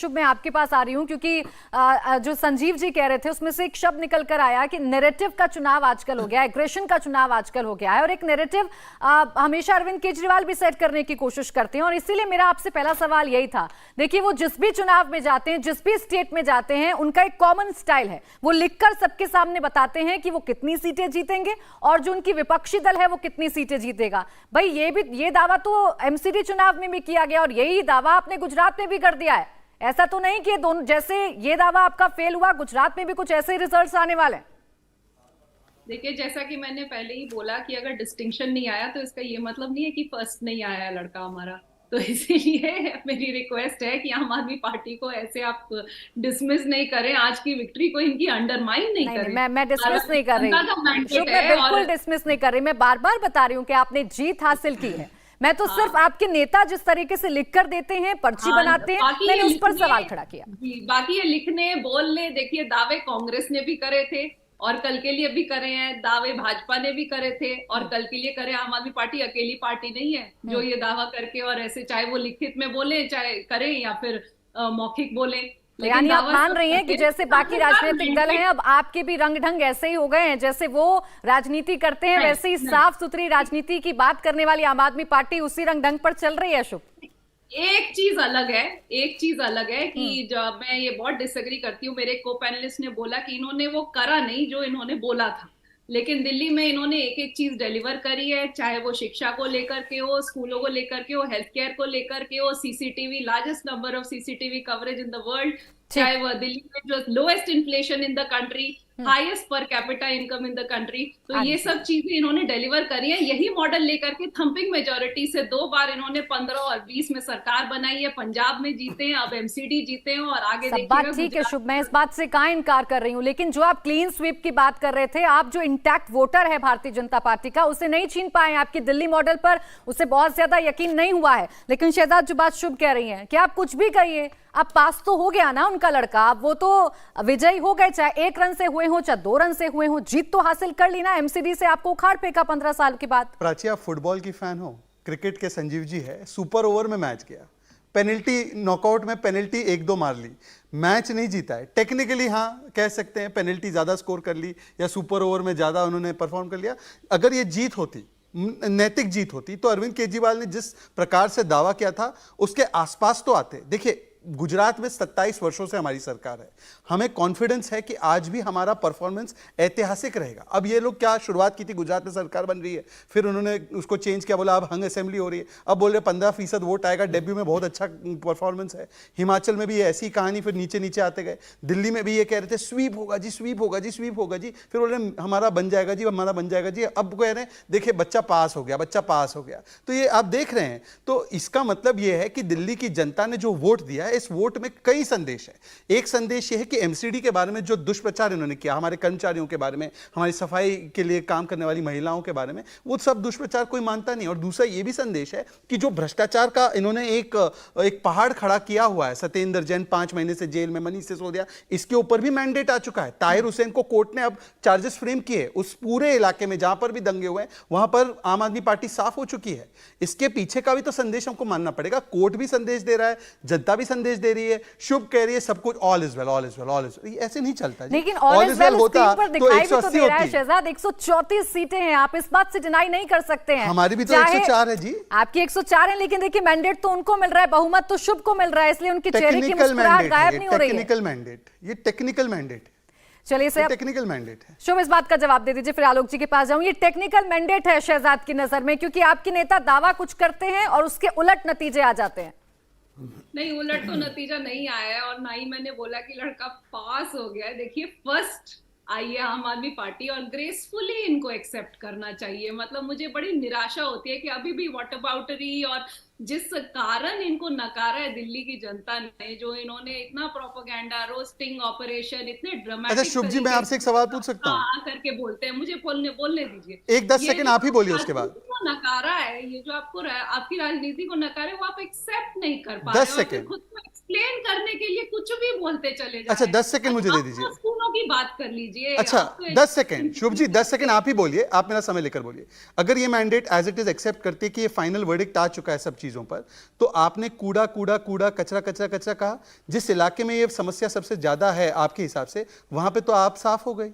शुभ मैं आपके पास आ रही हूं क्योंकि जो संजीव जी कह रहे थे उसमें से एक शब्द निकल कर आया कि नैरेटिव का चुनाव आजकल हो गया, एग्रेशन का चुनाव आजकल हो गया है और एक नैरेटिव हमेशा अरविंद केजरीवाल भी सेट करने की कोशिश करते हैं। और इसीलिए मेरा आपसे पहला सवाल यही था, देखिए वो जिस भी चुनाव में जाते हैं, जिस भी स्टेट में जाते हैं, उनका एक कॉमन स्टाइल है, वो लिखकर सबके सामने बताते हैं कि वो कितनी सीटें जीतेंगे और जो उनकी विपक्षी दल है वो कितनी सीटें जीतेगा। भाई ये दावा तो एमसीडी चुनाव में भी किया गया और यही दावा आपने गुजरात में भी कर दिया है। ऐसा तो नहीं कि दोनों जैसे ये दावा आपका फेल हुआ, गुजरात में भी कुछ ऐसे ही रिजल्ट्स आने वाले हैं? देखिए, जैसा कि मैंने पहले ही बोला कि अगर डिस्टिंक्शन नहीं आया तो इसका ये मतलब नहीं है कि फर्स्ट नहीं आया लड़का हमारा। तो इसीलिए मेरी रिक्वेस्ट है कि आम आदमी पार्टी को ऐसे आप डिसमिस नहीं करें, आज की विक्ट्री को इनकी अंडरमाइन नहीं करें। मैं डिसमिस नहीं कर रही, मैं बिल्कुल डिसमिस नहीं कर रही। मैं बार बार बता रही हूँ कि आपने जीत हासिल की है। मैं तो सिर्फ आपके नेता जिस तरीके से लिख कर देते हैं, पर्ची बनाते हैं, मैंने उस पर सवाल खड़ा किया। बाकी ये लिखने बोलने, देखिए दावे कांग्रेस ने भी करे थे और कल के लिए भी करे हैं, दावे भाजपा ने भी करे थे और कल के लिए करे। आम आदमी पार्टी अकेली पार्टी नहीं है जो ये दावा करके और ऐसे, चाहे वो लिखित में बोले, चाहे करें या फिर मौखिक बोले। यानी आप मान रही हैं कि जैसे बाकी राजनीतिक दल हैं, अब आपके भी रंग ढंग ऐसे ही हो गए हैं, जैसे वो राजनीति करते हैं वैसे ही साफ सुथरी राजनीति की बात करने वाली आम आदमी पार्टी उसी रंग ढंग पर चल रही है। शुभ, एक चीज अलग है कि जब मैं ये बहुत डिसएग्री करती हूँ, मेरे को पैनलिस्ट ने बोला कि इन्होंने वो करा नहीं जो इन्होंने बोला था, लेकिन दिल्ली में इन्होंने एक एक चीज डिलीवर करी है, चाहे वो शिक्षा को लेकर के हो, स्कूलों को लेकर के हो, हेल्थ केयर को लेकर के हो, CCTV, largest number of CCTV coverage in the world, चाहे वो दिल्ली में जो lowest inflation in the country, highest per capita income in the country. तो ये सब चीजें इन्होंने डिलीवर करी है। यही मॉडल लेकर के थंपिंग मेजोरिटी से 2 बार इन्होंने 15 और 20 में सरकार बनाई है, पंजाब में जीते हैं, अब एमसीडी जीते हैं और आगे सब बात ठीक है शुभ, मैं इस बात से कहाँ इनकार कर रही हूँ, लेकिन जो आप क्लीन स्वीप की बात कर रहे थे, आप जो इंटैक्ट वोटर है भारतीय जनता पार्टी का, उसे नहीं छीन पाए। आपकी दिल्ली मॉडल पर उसे बहुत ज्यादा यकीन नहीं हुआ है। लेकिन शहजाद, जो बात शुभ कह रही है कि आप कुछ भी कहिए, अब पास तो हो गया ना उनका लड़का, अब वो तो विजयी हो गए, चाहे 1 रन से हुए हो चाहे 2 रन से हुए हो, जीत तो हासिल कर ली ना। एमसीडी से आपको उखाड़ फेंका 15 साल के बाद। प्राची, आप फुटबॉल की फैन हो, क्रिकेट के संजीव जी है, सुपर ओवर में मैच किया, पेनल्टी नॉकआउट में पेनल्टी 1-2 मार ली, मैच नहीं जीता है। टेक्निकली हाँ कह सकते हैं पेनल्टी ज्यादा स्कोर कर ली या सुपर ओवर में ज्यादा उन्होंने परफॉर्म कर लिया। अगर ये जीत होती, नैतिक जीत होती, तो अरविंद केजरीवाल ने जिस प्रकार से दावा किया था उसके आसपास तो आते। देखिए, गुजरात में 27 वर्षों से हमारी सरकार है, हमें कॉन्फिडेंस है कि आज भी हमारा परफॉर्मेंस ऐतिहासिक रहेगा। अब ये लोग क्या शुरुआत की थी, गुजरात में सरकार बन रही है, फिर उन्होंने उसको चेंज किया, बोला अब हंग असेंबली हो रही है, अब बोल रहे 15% वोट आएगा, डेब्यू में बहुत अच्छा परफॉर्मेंस है। हिमाचल में भी ये ऐसी कहानी, फिर नीचे नीचे आते गए। दिल्ली में भी ये कह रहे थे स्वीप होगा जी, स्वीप होगा जी, स्वीप होगा जी, फिर बोल रहे हमारा बन जाएगा जी, हमारा बन जाएगा जी। अब कह रहे हैं देखिए बच्चा पास हो गया, बच्चा पास हो गया। तो ये आप देख रहे हैं, तो इसका मतलब ये है कि दिल्ली की जनता ने जो वोट दिया है, इस वोट में कई संदेश है। एक संदेश यह है कि एमसीडी के बारे में जो दुष्प्रचार इन्होंने किया, हमारे कर्मचारियों के बारे में, हमारी सफाई के लिए काम करने वाली महिलाओं के बारे में, वो सब दुष्प्रचार कोई मानता नहीं। और दूसरा ये भी संदेश है कि जो भ्रष्टाचार का इन्होंने एक पहाड़ खड़ा किया हुआ है, सत्येंद्र जैन 5 महीने से जेल में, मनीष सिसोदिया, इसके ऊपर भी मैंडेट आ चुका है। ताहिर हुसैन को कोर्ट ने अब चार्जेस फ्रेम किए, उस पूरे इलाके में जहां पर भी दंगे हुए वहां पर आम आदमी पार्टी साफ हो चुकी है। इसके पीछे का भी तो संदेश हमको मानना पड़ेगा। कोर्ट भी संदेश दे रहा है, जनता भी संदेश दे रही है, शुभ कह रही है सब कुछ all is well, all is well, all is well. ऐसे नहीं चलता। लेकिन ऑल इज वेल होता तो 180 होती। शहजाद, 134 सीटें हैं, आप इस बात से डिनाई नहीं कर सकते हैं। हमारी भी तो 104 है जी। आपकी 104 है, लेकिन देखिए मैंडेट तो उनको मिल रहा है, बहुमत तो शुभ को मिल रहा है, इसलिए उनके चेहरे की मुस्कुराहट गायब नहीं हो रही है। टेक्निकल मैंडेट, ये टेक्निकल मैंडेट। चलिए सर, टेक्निकल मैंडेट है। शुभ इस बात का जवाब दे दीजिए, फिर आलोक जी के पास जाऊं। ये टेक्निकल मैंडेट है शहजाद की नजर में, क्योंकि आपके नेता दावा कुछ करते हैं और उसके उलट नतीजे आ जाते हैं। नहीं, उलट तो नतीजा नहीं आया है और ना ही मैंने बोला कि लड़का पास हो गया है। देखिए, फर्स्ट आई है आम आदमी पार्टी और ग्रेसफुली इनको एक्सेप्ट करना चाहिए। मतलब मुझे बड़ी निराशा होती है कि अभी भी व्हाट अबाउटरी और जिस कारण इनको नकारा है दिल्ली की जनता ने, जो इन्होंने इतना प्रोपेगेंडा, रोस्टिंग ऑपरेशन, इतने ड्रामेटिक। अच्छा शुभ जी, मैं आपसे एक सवाल पूछ सकता हूँ? करके बोलते हैं, मुझे बोलने दीजिए। एक 10 सेकंड आप ही बोलिए उसके बाद। नकारा है, ये जो आपकी राजनीति को नकारे, वो आप एक्सेप्ट नहीं कर पा रहे। 10 सेकंड खुद को एक्सप्लेन करने के लिए कुछ भी बोलते चले जाते। अच्छा 10 सेकंड मुझे दे दीजिए। स्कूलों की बात कर लीजिए। अच्छा, आप तो 10 सेकंड शुभ जी, 10 सेकंड आप ही बोलिए, आप मेरा समय लेकर बोलिए। अगर ये mandate as it is accept करती है कि ये फाइनल वर्डिक्ट आ चुका है सब चीजों पर, तो आपने कूड़ा कूड़ा कूड़ा, कचरा कचरा कचरा कहा। जिस इलाके में ये समस्या सबसे ज्यादा है आपके हिसाब से, वहां पे तो आप साफ हो गए।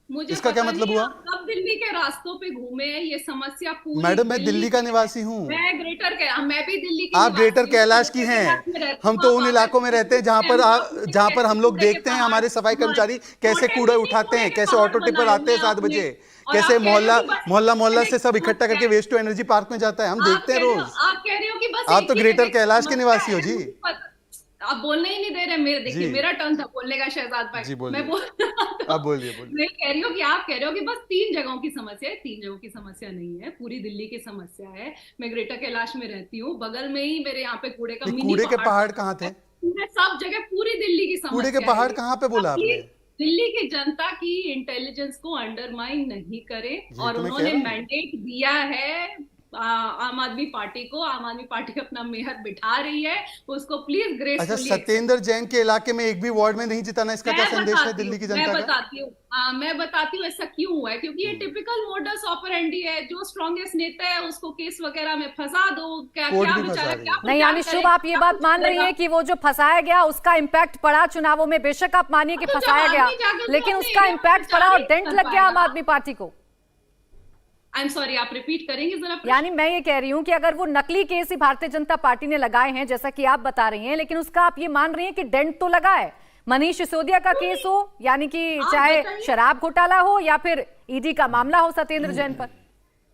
मुझे इसका क्या पता मतलब नहीं हुआ? आप कब दिल्ली के रास्तों पे घूमे हैं, ये समस्या पूरी मैडम, मैं दिल्ली का निवासी हूँ। मैं ग्रेटर मैं भी दिल्ली की आप निवासी ग्रेटर हूँ, कैलाश की ग्रेटर कैलाश में हैं। रहती हम हूँ, तो आप उन आकर इलाकों में रहते हैं जहां पर हम लोग देखते हैं हमारे सफाई कर्मचारी कैसे कूड़ा उठाते हैं, कैसे ऑटो टिपर आते हैं 7 बजे, कैसे मोहल्ला से सब इकट्ठा करके वेस्ट टू एनर्जी पार्क में जाता है, हम देखते हैं रोज। आप कह रहे हो कि बस आप एक तो ही ग्रेटर जगह कैलाश के समस्या निवासी हो है, जी। मुझे पता- आप बोलने ही नहीं दे रहे मेरे। देखिए, जी। मेरा टर्न था बोलने का, शहजाद भाई। जी, बोलिए। मैं बोल आप बोलिए मैं कह रही हूँ कि आप कह रहे हो कि बस 3 जगहों की समस्या है। 3 जगहों की समस्या नहीं है, पूरी दिल्ली की समस्या है। मैं ग्रेटर कैलाश में रहती हूँ, बगल में ही मेरे यहाँ पे कूड़े का ये मिनी कूड़े के पहाड़ कहाँ थे? मैं सब जगह पूरी दिल्ली की समस्या कूड़े के पहाड़ है। कहाँ पे बोला अब आपने? प्लीज दिल्ली की जनता की इंटेलिजेंस को अंडरमाइन नहीं करें। और तो मैं कह उन्होंने रहा हूँ। मैंडेट दिया है आम आदमी पार्टी को। आम आदमी पार्टी अपना मेयर बिठा रही है, उसको प्लीज अच्छा, ग्रेसफुली। सत्येंद्र जैन के इलाके में एक भी वार्ड में नहीं जिताना, इसका क्या संदेश है दिल्ली की जनता का? मैं बताती हूँ ऐसा क्यों हुआ है। क्योंकि ये टिपिकल मोडस ऑपरेंडी है। जो स्ट्रॉन्गेस्ट नेता है उसको केस वगैरह में फंसा दो। क्या कोर्ट क्या भी फंसा बेचारा रही क्या है। नहीं, यानी शुभ आप ये बात मान रही हैं कि वो जो फंसाया गया उसका इम्पैक्ट पड़ा चुनावों में। बेशक आप मानिए कि तो जब फंसाया गया, आदमी जाकर तो लेकिन अपने उसका एरिया में इम्पैक्ट प्रचार पड़ा और नहीं डेंट कर लग गया आम पाएगा। आदमी पार्टी को। आई एम सॉरी, आप रिपीट करेंगे जरा? यानी मैं ये कह रही हूं कि अगर वो नकली केस ही भारतीय जनता पार्टी ने लगाए हैं जैसा कि आप बता रही हैं, लेकिन उसका आप ये मान रही हैं कि डेंट तो लगा है। मनीष सिसोदिया का केस हो, यानी कि चाहे शराब घोटाला हो या फिर ईडी का मामला हो सत्येंद्र जैन पर।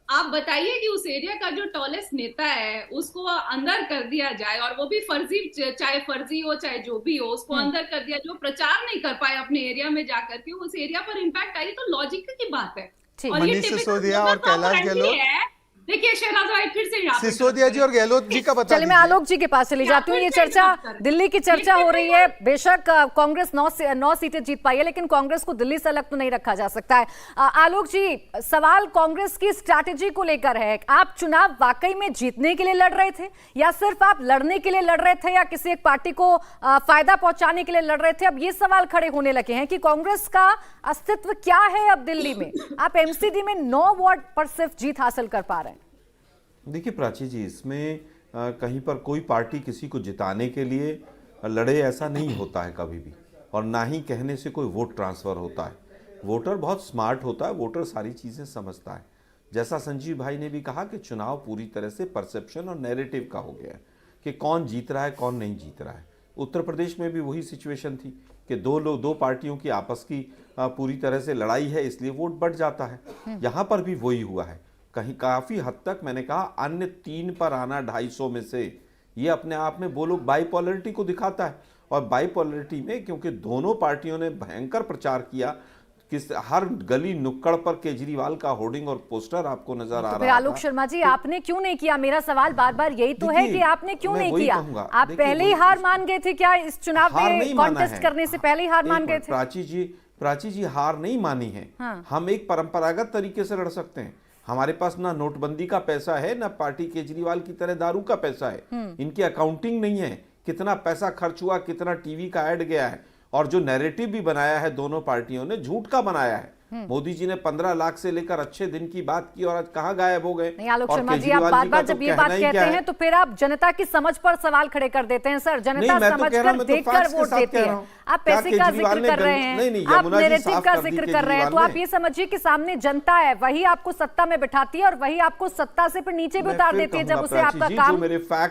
आप बताइए कि उस एरिया का जो टॉलेस्ट नेता है उसको अंदर कर दिया जाए, और वो भी फर्जी, चाहे फर्जी हो चाहे जो भी हो, उसको अंदर कर दिया। जो प्रचार नहीं कर पाए अपने एरिया में जाकर के, उस एरिया पर इम्पैक्ट आई, तो लॉजिक की बात है। ठीक। और ये मनीष typical सिसोदिया और modus कैलाश operandi गहलोत। है। देखिए शहनाज भाई फिर से यहाँ पे सिसोदिया जी और गहलोत जी का बता चलिए मैं आलोक जी के पास चली जाती हूँ। ये चर्चा, दिल्ली की चर्चा हो रही है। बेशक कांग्रेस 9 सीटें जीत पाई है, लेकिन कांग्रेस को दिल्ली से अलग तो नहीं रखा जा सकता है। आलोक जी, सवाल कांग्रेस की स्ट्रैटेजी को लेकर है। आप चुनाव वाकई में जीतने के लिए लड़ रहे थे, या सिर्फ आप लड़ने के लिए लड़ रहे थे, या किसी एक पार्टी को फायदा पहुंचाने के लिए लड़ रहे थे? अब ये सवाल खड़े होने लगे हैं कि कांग्रेस का अस्तित्व क्या है अब दिल्ली में। आप एमसीडी में 9 वार्ड पर सिर्फ जीत हासिल कर पा रहे हैं। देखिए प्राची जी, इसमें कहीं पर कोई पार्टी किसी को जिताने के लिए लड़े ऐसा नहीं होता है कभी भी, और ना ही कहने से कोई वोट ट्रांसफ़र होता है। वोटर बहुत स्मार्ट होता है, वोटर सारी चीज़ें समझता है। जैसा संजीव भाई ने भी कहा कि चुनाव पूरी तरह से परसेप्शन और नैरेटिव का हो गया है कि कौन जीत रहा है कौन नहीं जीत रहा है। उत्तर प्रदेश में भी वही सिचुएशन थी कि दो पार्टियों की आपस की पूरी तरह से लड़ाई है, इसलिए वोट बढ़ जाता है। यहाँ पर भी वही हुआ है। कहीं काफ़ी हद तक मैंने कहा अन्य 3 पर आना 250 में से, ये अपने आप में वो लोग बाइपोलरिटी को दिखाता है। और बाइपोलरिटी में क्योंकि दोनों पार्टियों ने भयंकर प्रचार किया, किस हर गली नुक्कड़ पर केजरीवाल का होर्डिंग और पोस्टर आपको नजर आ रहा है। आलोक शर्मा जी, आपने क्यों नहीं किया? मेरा सवाल बार बार यही तो है कि आपने क्यों नहीं किया? आप पहले ही हार मान गए थे क्या? इस चुनाव में कॉन्टेस्ट करने से पहले ही हार मान गए थे? प्राची जी हार नहीं मानी है। हम एक परंपरागत तरीके से लड़ सकते हैं। हमारे पास ना नोटबंदी का पैसा है, ना पार्टी केजरीवाल की तरह दारू का पैसा है। इनकी अकाउंटिंग नहीं है, कितना पैसा खर्च हुआ, कितना टीवी का ऐड गया है। और जो नैरेटिव भी बनाया है दोनों पार्टियों ने, झूठ का बनाया है। मोदी जी ने 15 लाख से लेकर अच्छे दिन की बात की और आज कहाँ गायब हो गए? नहीं आलोक शर्मा जी, आप बार बार जब ये बात कहते हैं तो फिर आप जनता की समझ पर सवाल खड़े कर देते हैं। सर, जनता समझकर देखकर वोट देती है। आप पैसे का जिक्र कर रहे हैं, आप नैरेटिव का जिक्र कर रहे हैं, तो आप ये समझिए कि सामने जनता है, वही आपको सत्ता में बिठाती है और वही आपको सत्ता से फिर नीचे भी उतार देती है जब उसे आपका काम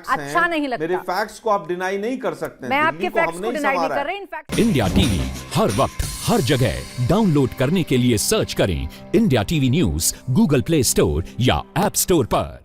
अच्छा नहीं लगता। मेरे फैक्ट्स को आप डिनाई नहीं कर सकते। मैं आपके फैक्ट्स को डिनाई नहीं कर रही। इनफैक्ट इंडिया टीवी हर वक्त हर जगह डाउनलोड करने के लिए सर्च करें India TV news Google play store या ऐप स्टोर पर।